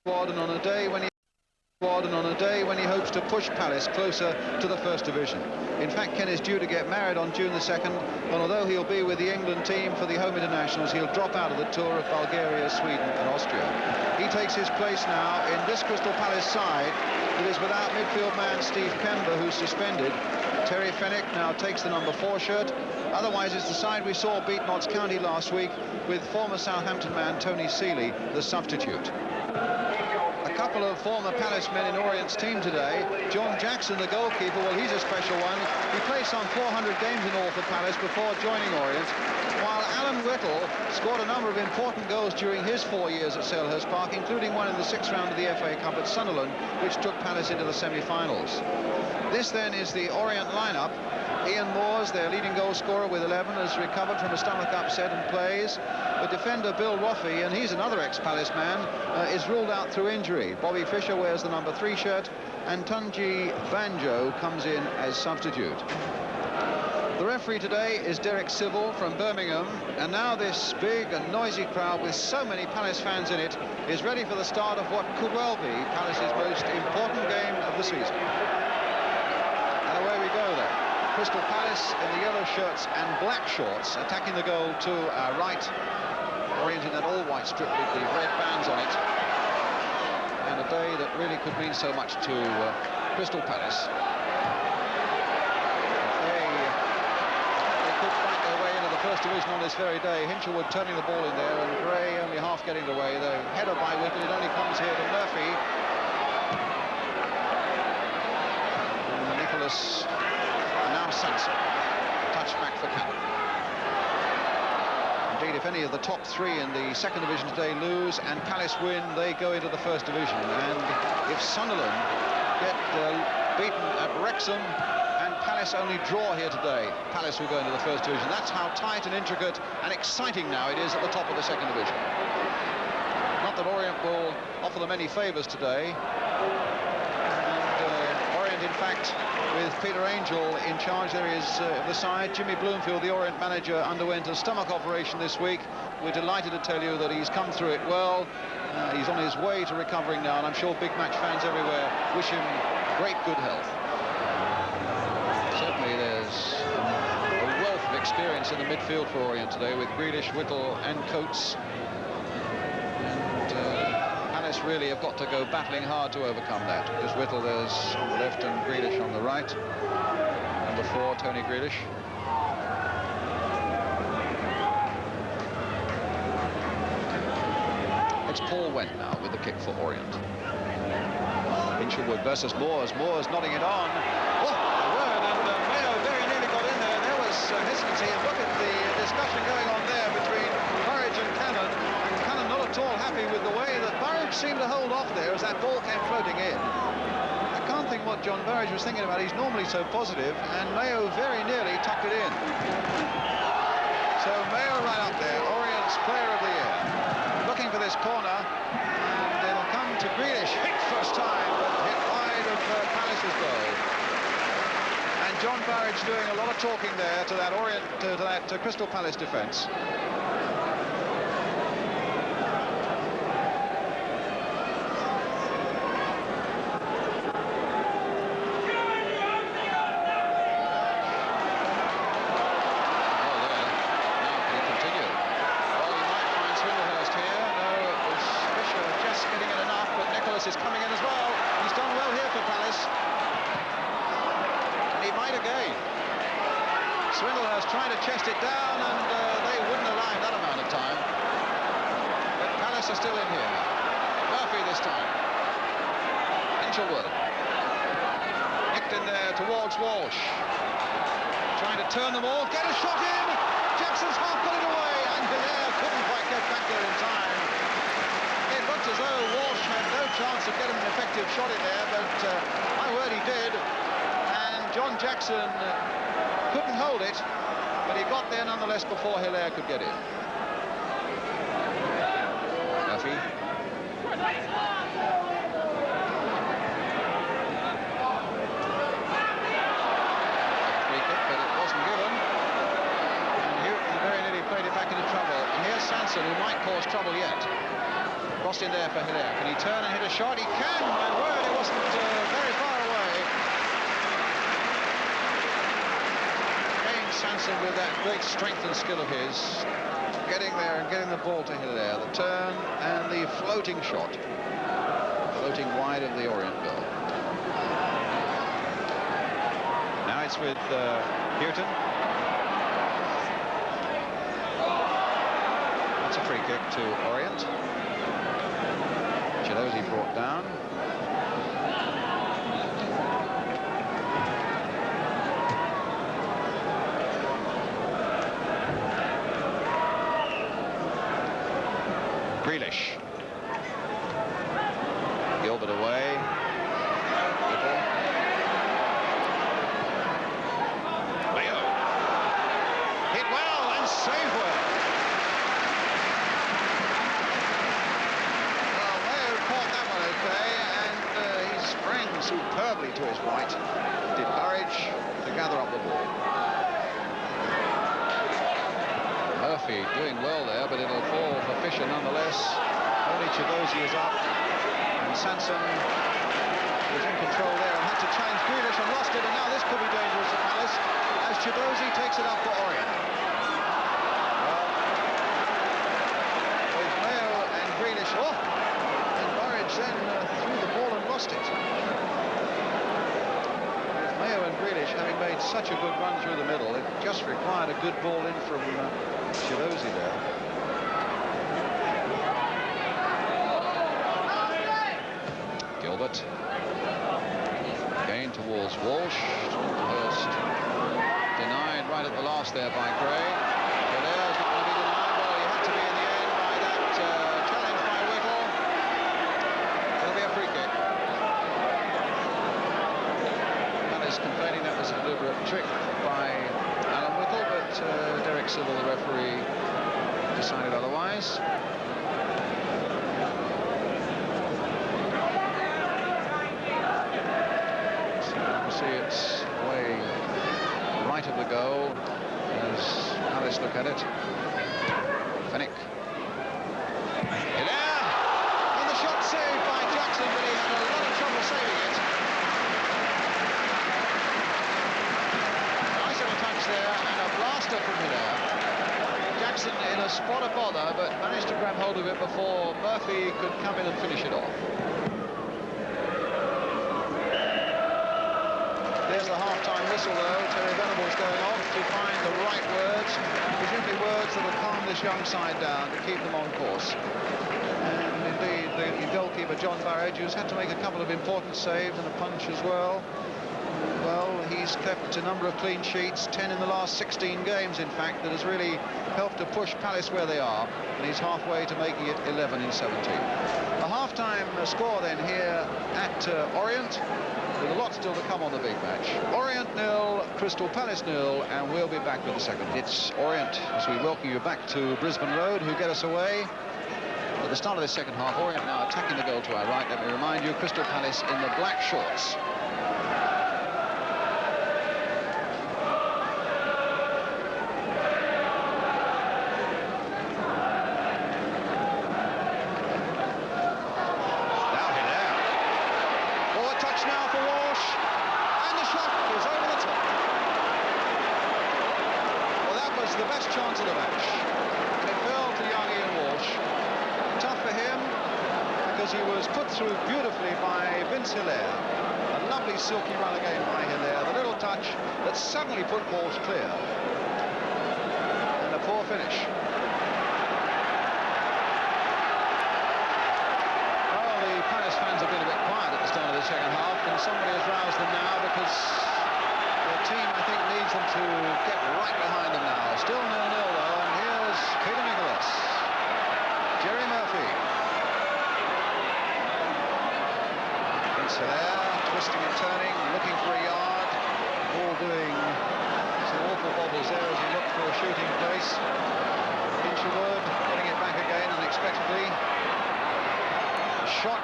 and on a day when he hopes to push Palace closer to the First Division. In fact, Ken is due to get married on June the 2nd, and although he'll be with the England team for the home internationals, he'll drop out of the tour of Bulgaria, Sweden and Austria. He takes his place now in this Crystal Palace side that is without midfield man Steve Pember, who's suspended. Terry Fenwick now takes the number 4 shirt. Otherwise, it's the side we saw beat Notts County last week, with former Southampton man Tony Seeley, the substitute. A couple of former Palace men in Orient's team today. John Jackson, the goalkeeper, well, he's a special one. He played some 400 games in all for Palace before joining Orient, while Alan Whittle scored a number of important goals during his 4 years at Selhurst Park, including one in the 6th round of the FA Cup at Sunderland, which took Palace into the semi-finals. This then is the Orient lineup. Ian Moores, their leading goal scorer with 11, has recovered from a stomach upset and plays. The defender Bill Roffey, and he's another ex-Palace man, is ruled out through injury. Bobby Fischer wears the number 3 shirt, and Tunji Banjo comes in as substitute. The referee today is Derek Civil from Birmingham, and now this big and noisy crowd with so many Palace fans in it is ready for the start of what could well be Palace's most important game of the season. And away we go then. Crystal Palace in the yellow shirts and black shorts, attacking the goal to our right. Orient in that all-white strip with the red bands on it. And a day that really could mean so much to Crystal Palace. They could fight their way into the First Division on this very day. Hinchelwood turning the ball in there, and Gray only half getting it away. The header by Whittle, it only comes here to Murphy. And Nicholas... now Sanson, touchback for Cannon. Indeed, if any of the top 3 in the 2nd Division today lose and Palace win, they go into the First Division. And if Sunderland get beaten at Wrexham and Palace only draw here today, Palace will go into the First Division. That's how tight and intricate and exciting now it is at the top of the 2nd Division. Not that Orient will offer them any favours today. In fact, with Peter Angel in charge, there is of the side. Jimmy Bloomfield, the Orient manager, underwent a stomach operation this week. We're delighted to tell you that he's come through it well. He's on his way to recovering now, and I'm sure big match fans everywhere wish him great good health. Certainly there's a wealth of experience in the midfield for Orient today, with Grealish, Whittle and Coates. Palace really have got to go battling hard to overcome that, because Whittle there's on the left and Grealish on the right. Number 4, Tony Grealish. It's Paul Wendt now with the kick for Orient. Hinchelwood versus Moores. Moores nodding it on. Oh, my word, and Mayo very nearly got in there. There was hesitancy, and look at the discussion going on there between Burridge and Cannon. And Cannon not at all happy with the way that Burridge seemed to hold off there as that ball came floating in. I can't think what John Burridge was thinking about. He's normally so positive, and Mayo very nearly tucked it in. So Mayo right up there, Orient's player of the year. Looking for this corner, and it'll come to Grealish. Hit first time, but hit wide of Palace's goal. And John Burridge doing a lot of talking there to that Orient, to that Crystal Palace defence. Is coming in as well. He's done well here for Palace, and he might again. Swindlehurst trying to chest it down, and they wouldn't allow that amount of time. But Palace are still in here. Murphy this time. Hinchelwood nicked in there towards Walsh, trying to turn them all. Get a shot in. Jackson's half put it away, and Hilaire couldn't quite get back there in time. It looked as though Walsh had no chance of getting an effective shot in there, but my word, he did. And John Jackson couldn't hold it, but he got there nonetheless before Hilaire could get in. Murphy. Free kick, but it wasn't given. And Houghton very nearly played it back into trouble. And here's Sanson, who might cause trouble yet. Crossed in there for Hilaire. Can he turn and hit a shot? He can, my word, it wasn't very far away. Again, Sanson with that great strength and skill of his, getting there and getting the ball to Hilaire. The turn and the floating shot. Floating wide of the Orient goal. Now it's with Houghton. That's a free kick to Orient. Chidozi brought down. Grealish. Gilbert away. Mayo. Hit well and saved well. Well, Mayo caught that one okay, and he sprang superbly to his right. Did courage to gather up the ball. Murphy doing well there, but it'll fall for Fisher nonetheless. Only Chidozi is up, and Sanson was in control there and had to challenge Grealish and lost it, and now this could be dangerous for Palace as Chidozi takes it up for Orient. Well, with Mayo and Grealish off, and Burridge then threw the ball and lost it. Mayo and Grealish having made such a good run through the middle, it just required a good ball in from Chidozi there. Gilbert. Again towards Walsh. Hurst. Denied right at the last there by Gray. Hilaire's not going to be denied. Well, he had to be in the end by that challenge by Whittle. It'll be a free kick. Palace complaining that was a deliberate trick by Alan Whittle, but Derek Civil, the referee, decided otherwise. So you can see it's way right of the goal as Palace look at it. Fennick. Hilaire! And the shot saved by Jackson, but he had a lot of trouble saving it. Nice little touch there, and a blaster from Hilaire. Jackson in a spot of bother, but managed to grab hold of it before Murphy could come in and finish it off. There's the half-time whistle, though. Terry Venables going off to find the right words, presumably words that will calm this young side down to keep them on course. And indeed, the goalkeeper, John Burridge, who's had to make a couple of important saves and a punch as well. Well, he's kept a number of clean sheets, 10 in the last 16 games, in fact, that has really helped to push Palace where they are, and he's halfway to making it 11 in 17. A half-time score then here at Orient, with a lot still to come on the big match. Orient 0, Crystal Palace 0, and we'll be back with the second. It's Orient as we welcome you back to Brisbane Road, who get us away. At the start of the second half, Orient now attacking the goal to our right. Let me remind you, Crystal Palace in the black shorts. The best chance of the match. It fell to young Ian Walsh. Tough for him because he was put through beautifully by Vince Hilaire. A lovely silky run again by Hilaire. The little touch that suddenly put Walsh clear. And a poor finish. Well, the Palace fans have been a bit quiet at the start of the second half, and somebody has roused them now because the team, I think, needs them to get right behind them now. Still 0-0 though, and here's Peter Nicholas. Jerry Murphy. Vince Hilaire, twisting and turning, looking for a yard. Ball doing some awful bobbles there as he looked for a shooting place. Hinchelwood getting it back again unexpectedly. Shot.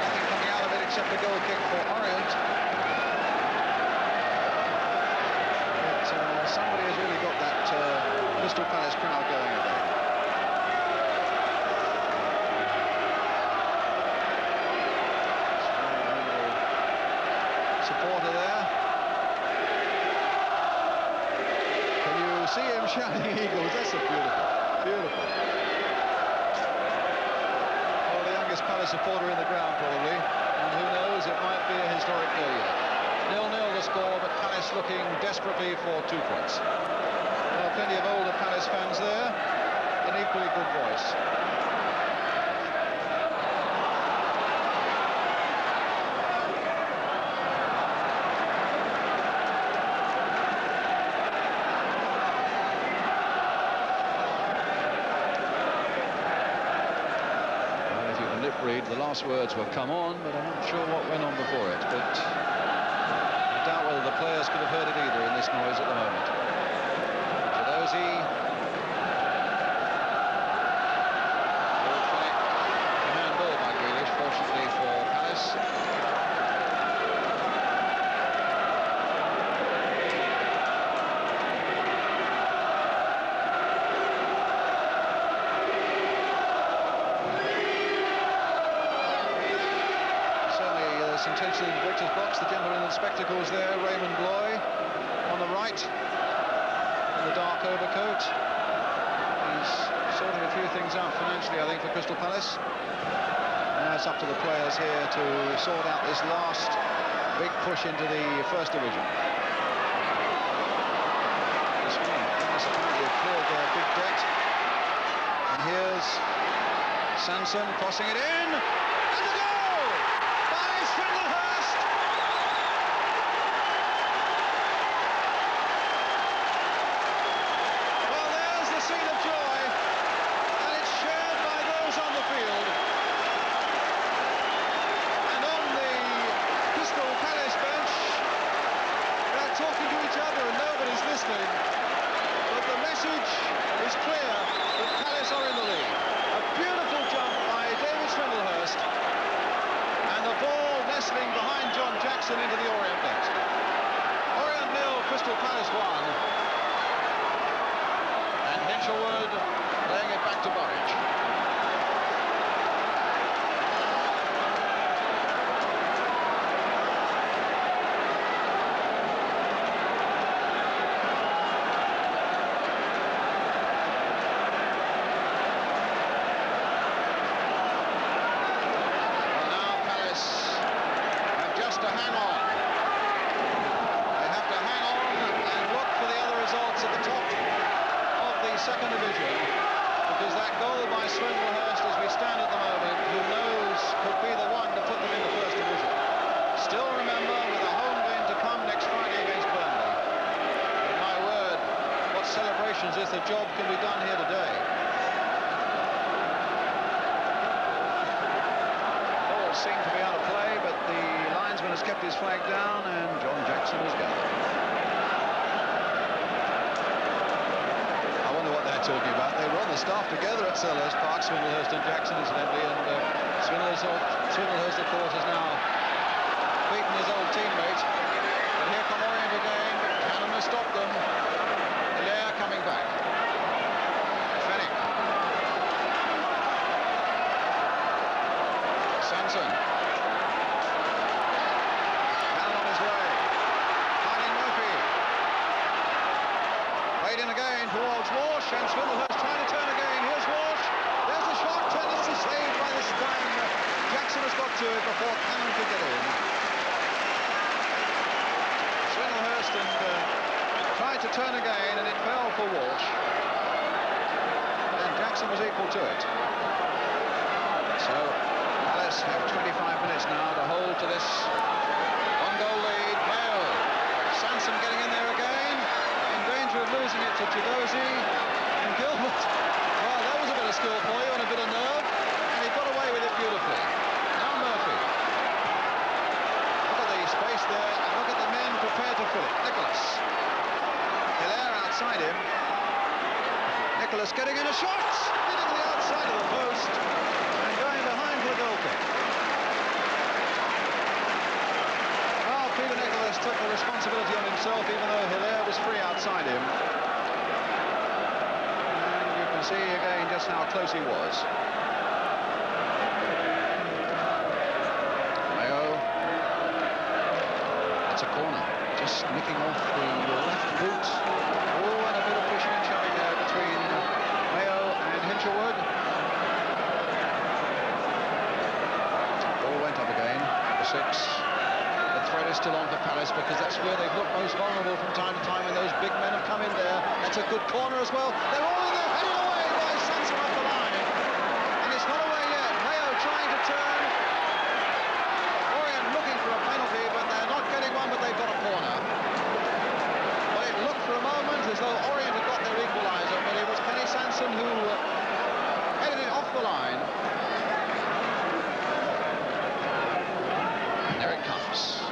Nothing coming out of it except a goal kick for Orient. Somebody has really got that Crystal Palace crowd going again. supporter there. Can you see him shouting Eagles? That's a beautiful, beautiful. Well, the youngest Palace supporter in the ground, probably. And who knows, it might be a historic day yet. 0-0 the score, but Palace looking desperately for 2 points. Well, plenty of older Palace fans there. An equally good voice. Read, the last words were "come on," but I'm not sure what went on before it. But I doubt whether the players could have heard it either in this noise at the moment. Chiedozie. A handball by Grealish, fortunately for Palace. Intentionally in Victor's box, the gentleman in the spectacles there, Raymond Bloy, on the right, in the dark overcoat. He's sorting a few things out financially, I think, for Crystal Palace. Now it's up to the players here to sort out this last big push into the First Division. This one, Palace apparently have cleared their big debt. And here's Sanson crossing it in, and the goal! But the message is clear that Palace are in the lead. A beautiful jump by David Swindlehurst, and the ball nestling behind John Jackson into the Orient net. Orient 0, Crystal Palace 1, and Hinchelwood laying it back to Burridge. Second division, because that goal by Swindlehurst as we stand at the moment, who knows, could be the one to put them in the First Division. Still remember, with a home game to come next Friday against Burnley. But my word, what celebrations if the job can be done here today. Ball seemed to be out of play, but the linesman has kept his flag down, and John Jackson has gathered. Talking about, they were on the staff together at Selhurst Park, Swindlehurst and Jackson, incidentally, and Swindlehurst, of course, has now beaten his old teammate. But here come Orient again. Cannon has stopped them. Hilaire coming back. Fennick. Sanson. Cannon on his way. Finding Murphy. Played in again towards Walsh, and Swindlehurst trying to turn again. Here's Walsh. There's the shot, and it's saved by this time. Jackson has got to it before Cannon could get in. Swindlehurst tried to turn again, and it fell for Walsh. And Jackson was equal to it. So Palace have 25 minutes now to hold to this one-goal lead. Mayo. Sanson getting in there again. Of losing it to Chiedozie, and Gilbert, well, that was a bit of skill for you and a bit of nerve, and he got away with it beautifully. Now Murphy. Look at the space there, and look at the men prepared to fill it. Nicholas. Hilaire outside him. Nicholas getting in a shot, hitting the outside of the post, and going behind for the goal kick. Peter Nicholas took the responsibility on himself, even though Hilaire was free outside him. And you can see again just how close he was. Mayo. just nicking off the left boot. Oh, and a bit of pushing and shoving there between Mayo and Hinshelwood. Ball went up again, number 6. The threat is still on for Palace because that's where they've looked most vulnerable from time to time when those big men have come in there. That's a good corner as well. They're all in there, headed away by Sanson off the line. And it's not away yet. Mayo trying to turn. Orient looking for a penalty, but they're not getting one, but they've got a corner. But it looked for a moment as though Orient had got their equaliser, but it was Kenny Sanson who headed it off the line. And there it comes.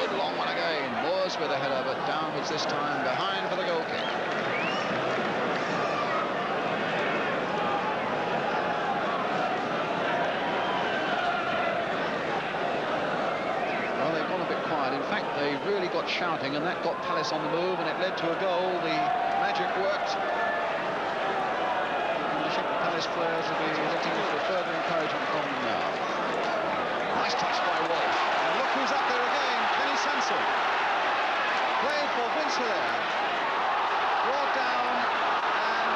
Good long one again. Moores with a header, but downwards this time, behind for the goal kick. Well, they've gone a bit quiet. In fact, they really got shouting, and that got Palace on the move, and it led to a goal. The magic worked. And I think the Palace players will be looking for further encouragement from them now. Nice touch by Walsh. And look who's up there again, Kenny Sanson. Playing for Vince Hilaire. Brought down, and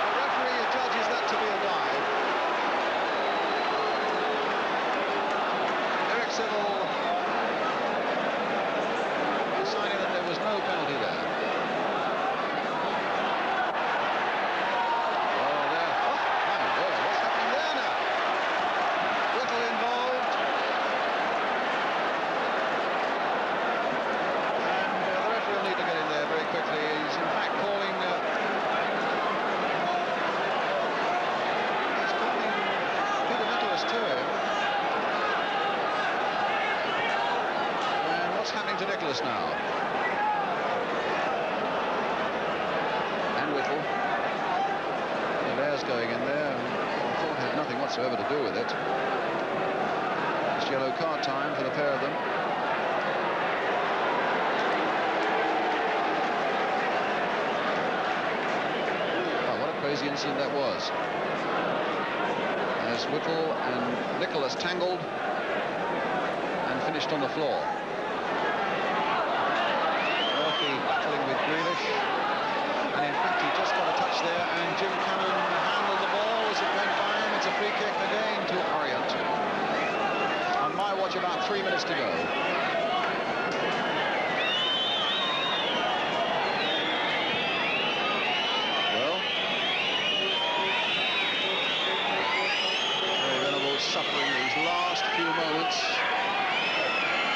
the referee judges that to be a dive. Eric Civil deciding that there was no penalty there. Oh, there. Oh, my word, what's happening there now? Whittle involved. And the referee will need to get in there very quickly. He's in fact calling Peter Nicholas to him. And what's happening to Nicholas now? And Whittle. Hilaire's going in there. I thought it had nothing whatsoever to do with it. It's yellow card time for the pair of them. Crazy incident that was, as Whittle and Nicholas tangled and finished on the floor. Murphy battling with Grealish, and in fact he just got a touch there, and Jim Cannon handled the ball as it went by him. It's a free kick again to Orient. On my watch, about 3 minutes to go. Suffering these last few moments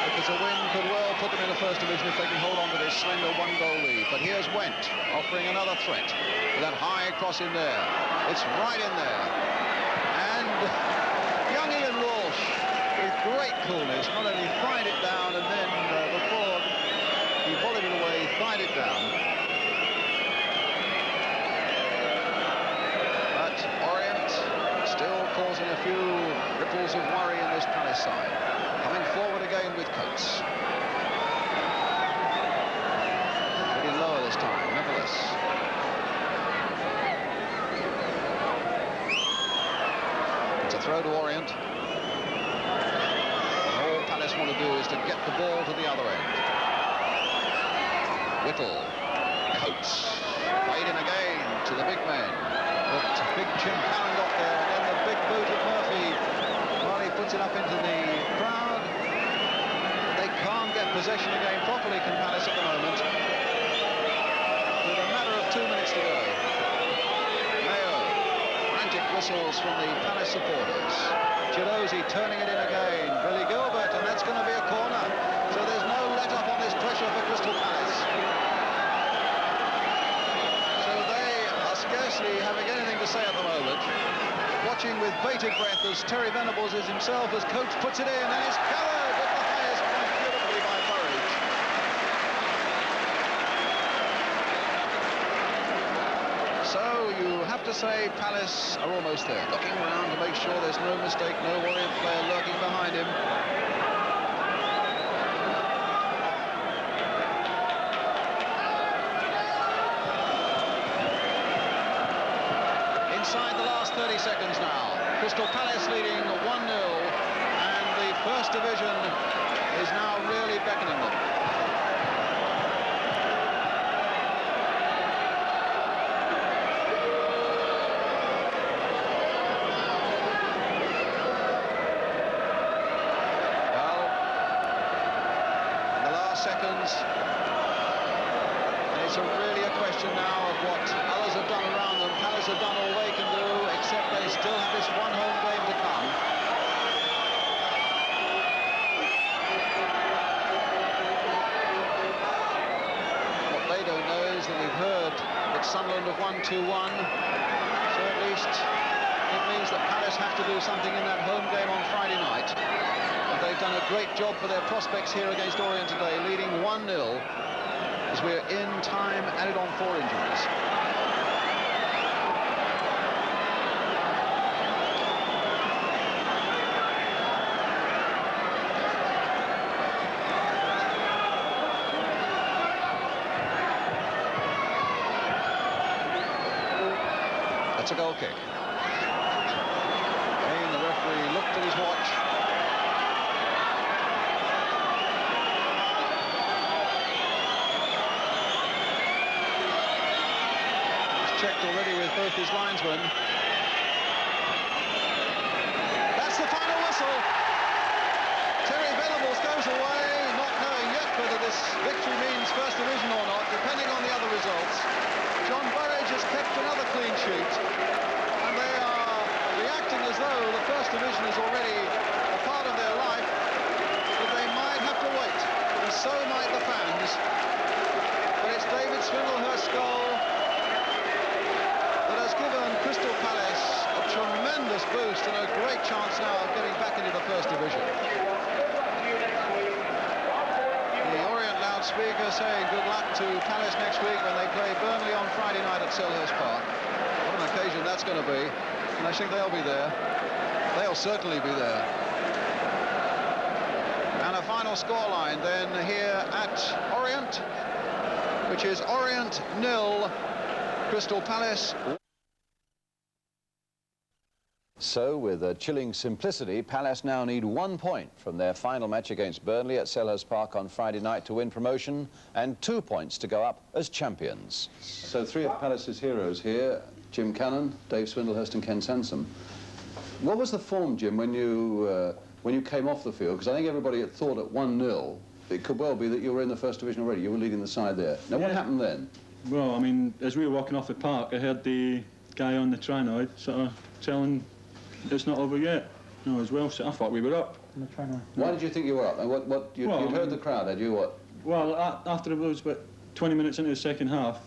because a win could well put them in the First Division if they can hold on to this slender one-goal lead. But here's Went offering another threat with that high cross in there. It's right in there, and young Ian Walsh with great coolness not only fired it down, and then before he volleyed it away, fired it down. But Orient still causing a few ripples of worry in this Palace side. Coming forward again with Coates. Pretty lower this time, nevertheless. It's a throw to Orient. All Palace want to do is to get the ball to the other end. Whittle. Coates. Played in again to the big man. But big Jim Cannon got there, and then the big boot of Murphy. Well, he puts it up into the crowd. They can't get possession again properly, can Palace at the moment. With a matter of 2 minutes to go. Mayo, frantic whistles from the Palace supporters. Chiedozie turning it in again. Billy Gilbert, and that's going to be a corner. So there's no let-up on this pressure for Crystal Palace. Scarcely having anything to say at the moment, watching with bated breath as Terry Venables is himself as Coates puts it in, and it's covered at the highest point beautifully by Burridge. So you have to say Palace are almost there, looking around to make sure there's no mistake, no Orient player lurking behind him. Inside the last 30 seconds now. Crystal Palace leading 1-0, and the First Division is now really beckoning them. seconds. And it's really a question now of what others have done around them. Palace have done all they can do, except they still have this one home game to come. What they don't know is that we've heard that Sunderland have won 2-1. So at least it means that Palace have to do something in that home game on Friday night. And they've done a great job for their prospects here against Orient today, leading 1-0 as we're in time, added on 4 injuries. That's a goal kick. Again, the referee looked at his watch. He's checked already with both his linesmen. That's the final whistle. Terry Venables goes away, not knowing yet whether this victory means First Division or not, depending on the other results. John Burridge has kept another clean sheet, and they are reacting as though the First Division is already a part of their life, but they might have to wait, and so might the fans. But it's David Swindlehurst's goal that has given Crystal Palace a tremendous boost and a great chance now of getting back into the First Division. Speaker saying good luck to Palace next week when they play Burnley on Friday night at Selhurst Park. What an occasion that's going to be, and I think they'll be there. They'll certainly be there. And a final scoreline then here at Orient, which is Orient 0, Crystal Palace. So, with a chilling simplicity, Palace now need 1 point from their final match against Burnley at Selhurst Park on Friday night to win promotion, and 2 points to go up as champions. So 3 of Palace's heroes here, Jim Cannon, Dave Swindlehurst and Ken Sansom. What was the form, Jim, when you came off the field? Because I think everybody had thought at 1-0, it could well be that you were in the First Division already, you were leading the side there. Now, what happened then? Well, I mean, as we were walking off the park, I heard the guy on the trinoid sort of telling it's not over yet. No, as well, so I thought we were up. Why did you think you were up? And you'd heard the crowd, had you? What? Well, after it was about 20 minutes into the second half,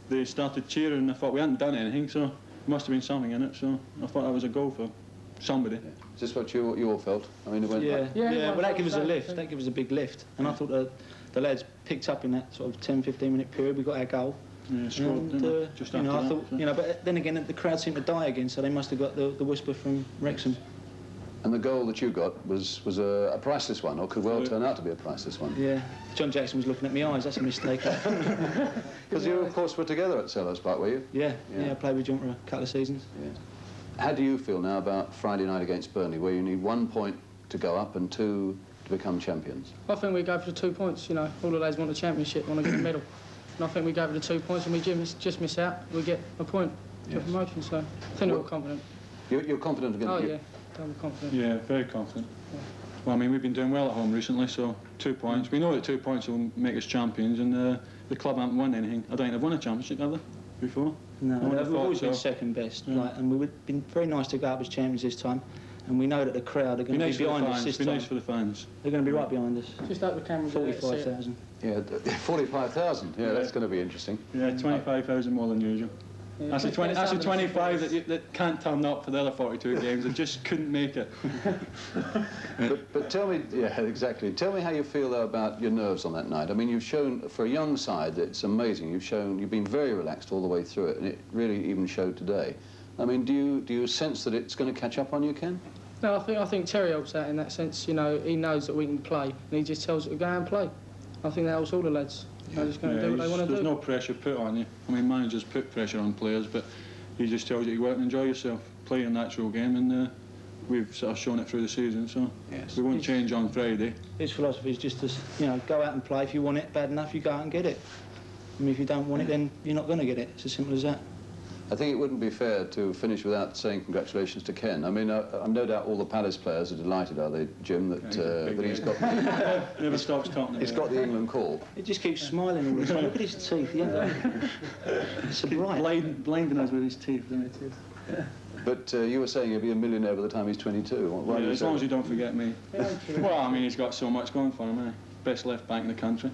they started cheering, and I thought we hadn't done anything, so there must have been something in it, so I thought that was a goal for somebody. Yeah. Is this what you all felt? I mean, it went yeah, well, that gave us a lift. That gave us a big lift. And I thought the lads picked up in that sort of 10-15 minute period. We got our goal. Yeah, scored, just after I thought, so. But then again, the crowd seemed to die again, so they must have got the whisper from Wrexham. And the goal that you got was a priceless one, or could well turn out to be a priceless one. Yeah, John Jackson was looking at my eyes. That's a mistake. Because you, of course, were together at Selhurst Park, were you? Yeah, I played with John for a couple of seasons. Yeah. How do you feel now about Friday night against Burnley, where you need 1 point to go up and 2 to become champions? I think we go for the 2 points. All the lads want the championship, want to get a medal. And I think we go for the 2 points, and we just miss out. We get a point to promotion, so I think we're all confident. You're confident again? Oh, yeah, I'm confident. Yeah, very confident. Yeah. Well, I mean, we've been doing well at home recently, so 2 points. We know that 2 points will make us champions, and the club haven't won anything. I don't think they've won a championship, have they, before? No, we've always been second best. Yeah. And we've been very nice to go up as champions this time. And we know that the crowd are going to be behind us this time. Be nice for the fans. They're going to be right behind us. Just up the camera. 45,000. Yeah, 45,000. Yeah, that's going to be interesting. Yeah, 25,000 more than usual. Yeah, that's a 25 that can't turn up for the other 42 games. They just couldn't make it. but tell me, yeah, exactly. Tell me how you feel though about your nerves on that night. I mean, you've shown for a young side, it's amazing. You've been very relaxed all the way through it, and it really even showed today. I mean, do you sense that it's going to catch up on you, Ken? No, I think Terry helps out in that sense. He knows that we can play, and he just tells us to go out and play. I think that helps all the lads. They're just going to do what they want to do. There's no pressure put on you. I mean, managers put pressure on players, but he just tells you to go out and enjoy yourself, play a natural game, and we've sort of shown it through the season, so we won't change on Friday. His philosophy is just to, go out and play. If you want it bad enough, you go out and get it. I mean, if you don't want it, then you're not going to get it. It's as simple as that. I think it wouldn't be fair to finish without saying congratulations to Ken. I mean, I'm no doubt all the Palace players are delighted, are they, Jim, that he's got... Never stops talking. He's got the England call. He just keeps smiling all the time. Look at his teeth, yeah. It's bright. Blinding us with his teeth, isn't it? But you were saying he'll be a millionaire by the time he's 22. Why Yeah, as long as you don't forget me. Well, I mean, he's got so much going for him, eh? Best left back in the country.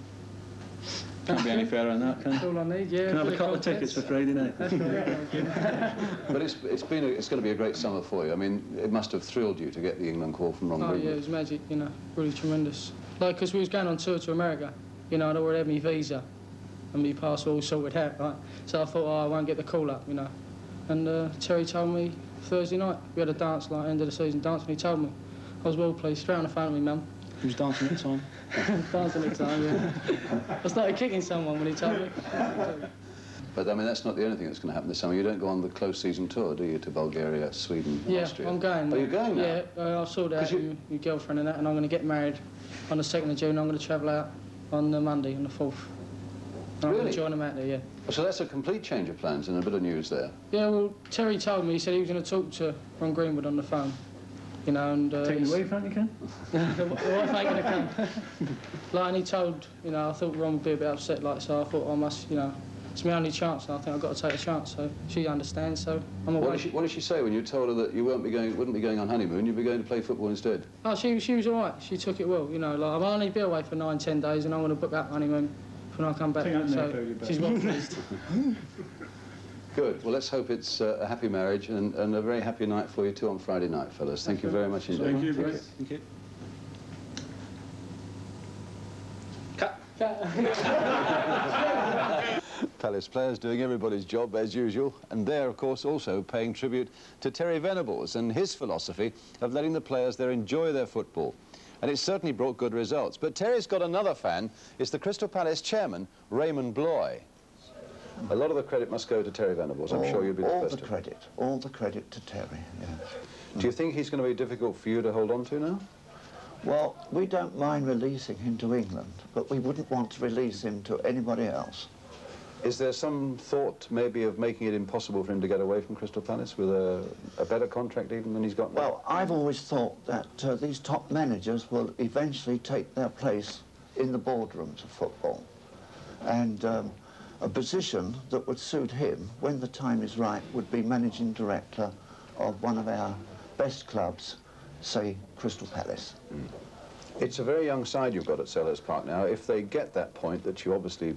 Can't be any fairer than that, can it? That's all I need, yeah. Can I have a couple of tickets for Friday night? That's right. But it's going to be a great summer for you. I mean, it must have thrilled you to get the England call from Ron Oh, Greenwood. yeah, it was magic, you know, really tremendous. Like, because we was going on tour to America, you know, I'd already had my visa and my passport all sorted out, right? So I thought, oh, I won't get the call up, you know. And Terry told me Thursday night, we had a dance, like, end of the season dance, and he told me. I was well pleased, straight on the phone with me mum. He was dancing at the time. Dancing at the time, yeah. I started kicking someone when he told me. But, I mean, that's not the only thing that's going to happen this summer. You don't go on the close season tour, do you, to Bulgaria, Sweden, Austria? Yeah, I'm going. Are you going now? Yeah, I've sorted out your girlfriend and that, and I'm going to get married on the 2nd of June. I'm going to travel out on the Monday, on the 4th. And I'm going to join them out there, yeah. So that's a complete change of plans and a bit of news there. Yeah, well, Terry told me, he said he was going to talk to Ron Greenwood on the phone. You know, and... Take the wife, aren't you, Ken? The wife ain't going to come. Like, and he told, you know, I thought Ron would be a bit upset, like, so I thought I must, you know, it's my only chance, and I think I've got to take a chance, so she understands, so I'm away. What did she say when you told her that you wouldn't be going on honeymoon, you'd be going to play football instead? Oh, she was all right. She took it well, you know, like, I'll only be away for 9-10 days, and I'm going to book that honeymoon when I come back, so she's well pleased. Good. Well, let's hope it's a happy marriage and a very happy night for you too on Friday night, fellas. Thank you very much indeed. Thank you, Bruce. Thank you. Palace players doing everybody's job as usual, and they're, of course, also paying tribute to Terry Venables and his philosophy of letting the players there enjoy their football. And it's certainly brought good results. But Terry's got another fan. It's the Crystal Palace chairman, Raymond Bloy. A lot of the credit must go to Terry Venables. I'm sure you'd be the first. All the credit to Terry, yes. Do you think he's going to be difficult for you to hold on to now? Well, we don't mind releasing him to England, but we wouldn't want to release him to anybody else. Is there some thought maybe of making it impossible for him to get away from Crystal Palace with a better contract even than he's got now? Well, I've always thought that these top managers will eventually take their place in the boardrooms of football. And a position that would suit him, when the time is right, would be managing director of one of our best clubs, say Crystal Palace. Mm. It's a very young side you've got at Selhurst Park now. If they get that point that you obviously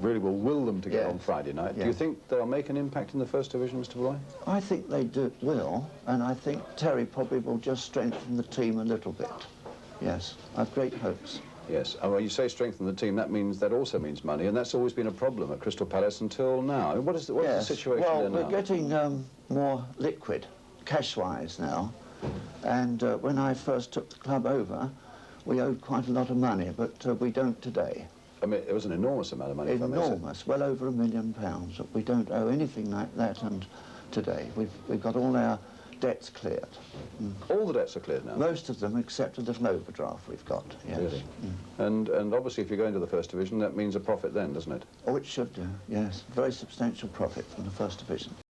really will them to get on Friday night, do you think they'll make an impact in the First Division, Mr. Bloy? I think they will, and I think Terry probably will just strengthen the team a little bit. Yes, I've great hopes. Yes, and when you say strengthen the team, that also means money, and that's always been a problem at Crystal Palace until now. What is the situation there now? Well, we're getting more liquid, cash-wise now, and when I first took the club over, we owed quite a lot of money, but we don't today. I mean, it was an enormous amount of money. Enormous, well over £1 million. We don't owe anything like that, and today we've got all our debts cleared. Mm. All the debts are cleared now? Most of them, except a little overdraft we've got, yes. Really? Mm. And obviously if you go into the First Division, that means a profit then, doesn't it? Oh, it should do, yes. Very substantial profit from the First Division.